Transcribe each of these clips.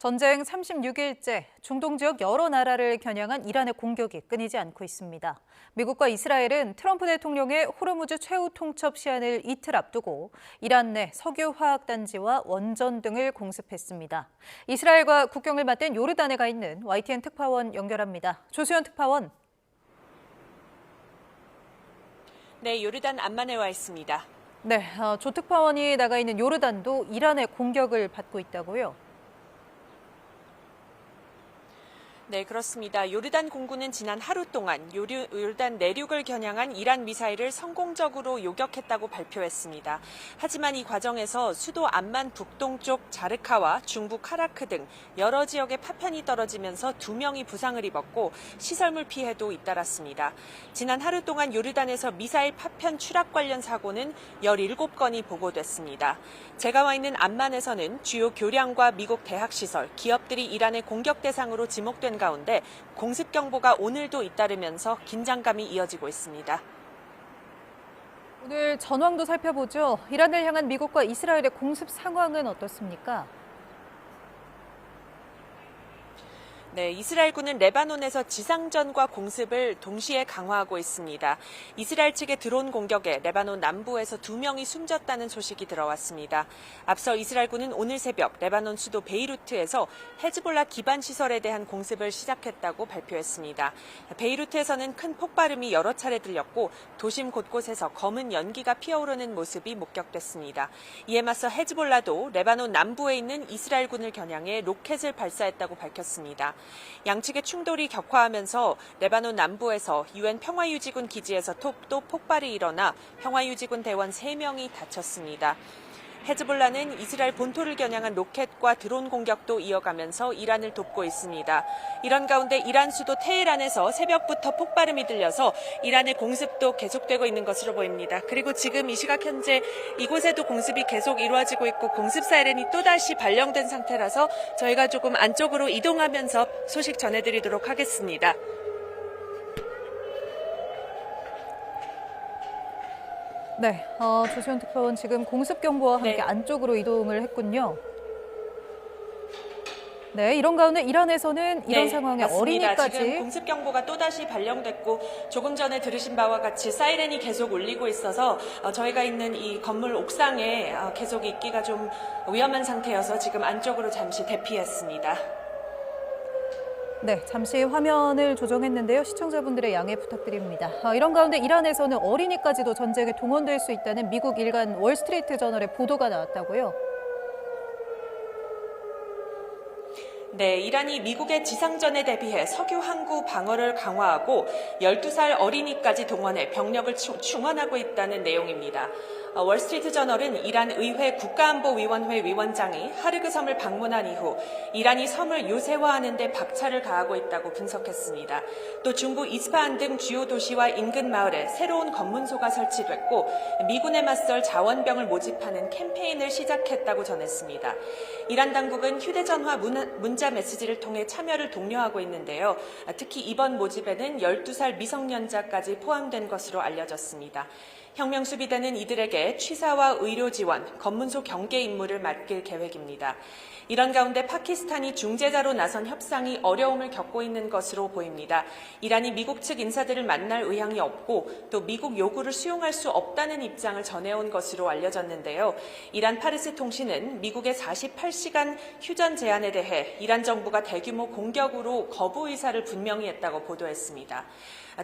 전쟁 36일째 중동 지역 여러 나라를 겨냥한 이란의 공격이 끊이지 않고 있습니다. 미국과 이스라엘은 트럼프 대통령의 호르무즈 최후 통첩 시한을 이틀 앞두고 이란 내 석유 화학 단지와 원전 등을 공습했습니다. 이스라엘과 국경을 맞댄 요르단에 가 있는 YTN 특파원 연결합니다. 조수연 특파원. 네, 요르단 암만에 와 있습니다. 네, 조 특파원이 나가 있는 요르단도 이란의 공격을 받고 있다고요? 네, 그렇습니다. 요르단 공군은 지난 하루 동안 요르단 내륙을 겨냥한 이란 미사일을 성공적으로 요격했다고 발표했습니다. 하지만 이 과정에서 수도 암만 북동쪽 자르카와 중부 카라크 등 여러 지역에 파편이 떨어지면서 2명이 부상을 입었고 시설물 피해도 잇따랐습니다. 지난 하루 동안 요르단에서 미사일 파편 추락 관련 사고는 17건이 보고됐습니다. 제가 와 있는 암만에서는 주요 교량과 미국 대학시설, 기업들이 이란의 공격 대상으로 지목된 가운데 공습 경보가 오늘도 잇따르면서 긴장감이 이어지고 있습니다. 오늘 전황도 살펴보죠. 이란을 향한 미국과 이스라엘의 공습 상황은 어떻습니까? 네, 이스라엘군은 레바논에서 지상전과 공습을 동시에 강화하고 있습니다. 이스라엘 측의 드론 공격에 레바논 남부에서 2명이 숨졌다는 소식이 들어왔습니다. 앞서 이스라엘군은 오늘 새벽 레바논 수도 베이루트에서 헤즈볼라 기반 시설에 대한 공습을 시작했다고 발표했습니다. 베이루트에서는 큰 폭발음이 여러 차례 들렸고 도심 곳곳에서 검은 연기가 피어오르는 모습이 목격됐습니다. 이에 맞서 헤즈볼라도 레바논 남부에 있는 이스라엘군을 겨냥해 로켓을 발사했다고 밝혔습니다. 양측의 충돌이 격화하면서 레바논 남부에서 유엔 평화유지군 기지에서 또 폭발이 일어나 평화유지군 대원 3명이 다쳤습니다. 헤즈볼라는 이스라엘 본토를 겨냥한 로켓과 드론 공격도 이어가면서 이란을 돕고 있습니다. 이런 가운데 이란 수도 테헤란에서 새벽부터 폭발음이 들려서 이란의 공습도 계속되고 있는 것으로 보입니다. 그리고 지금 이 시각 현재 이곳에도 공습이 계속 이루어지고 있고 공습 사이렌이 또다시 발령된 상태라서 저희가 조금 안쪽으로 이동하면서 소식 전해드리도록 하겠습니다. 네, 조수연 특파원 지금 공습 경보와 함께 안쪽으로 이동을 했군요. 네, 이런 가운데 이란에서는 이런 상황에 맞습니다. 어린이까지 지금 공습 경보가 또다시 발령됐고 조금 전에 들으신 바와 같이 사이렌이 계속 울리고 있어서 저희가 있는 이 건물 옥상에 계속 있기가 좀 위험한 상태여서 지금 안쪽으로 잠시 대피했습니다. 네, 잠시 화면을 조정했는데요. 시청자분들의 양해 부탁드립니다. 이런 가운데 이란에서는 어린이까지도 전쟁에 동원될 수 있다는 미국 일간 월스트리트 저널의 보도가 나왔다고요? 네, 이란이 미국의 지상전에 대비해 석유 항구 방어를 강화하고 12살 어린이까지 동원해 병력을 충원하고 있다는 내용입니다. 월스트리트 저널은 이란 의회 국가안보위원회 위원장이 하르그 섬을 방문한 이후 이란이 섬을 요새화하는 데 박차를 가하고 있다고 분석했습니다. 또 중부 이스파한 등 주요 도시와 인근 마을에 새로운 검문소가 설치됐고 미군에 맞설 자원병을 모집하는 캠페인을 시작했다고 전했습니다. 이란 당국은 휴대전화 문자 메시지를 통해 참여를 독려하고 있는데요. 특히 이번 모집에는 12살 미성년자까지 포함된 것으로 알려졌습니다. 혁명수비대는 이들에게 취사와 의료 지원, 검문소 경계 임무를 맡길 계획입니다. 이런 가운데 파키스탄이 중재자로 나선 협상이 어려움을 겪고 있는 것으로 보입니다. 이란이 미국 측 인사들을 만날 의향이 없고 또 미국 요구를 수용할 수 없다는 입장을 전해온 것으로 알려졌는데요. 이란 파르스 통신은 미국의 48시간 휴전 제안에 대해 이란 정부가 대규모 공격으로 거부 의사를 분명히 했다고 보도했습니다.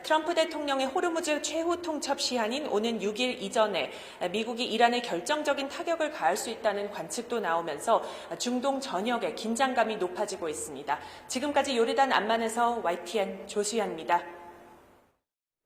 트럼프 대통령의 호르무즈 최후 통첩 시한인 오는 6일 이전에 미국이 이란에 결정적인 타격을 가할 수 있다는 관측도 나오면서 중동 전역에 긴장감이 높아지고 있습니다. 지금까지 요르단 암만에서 YTN 조수연입니다.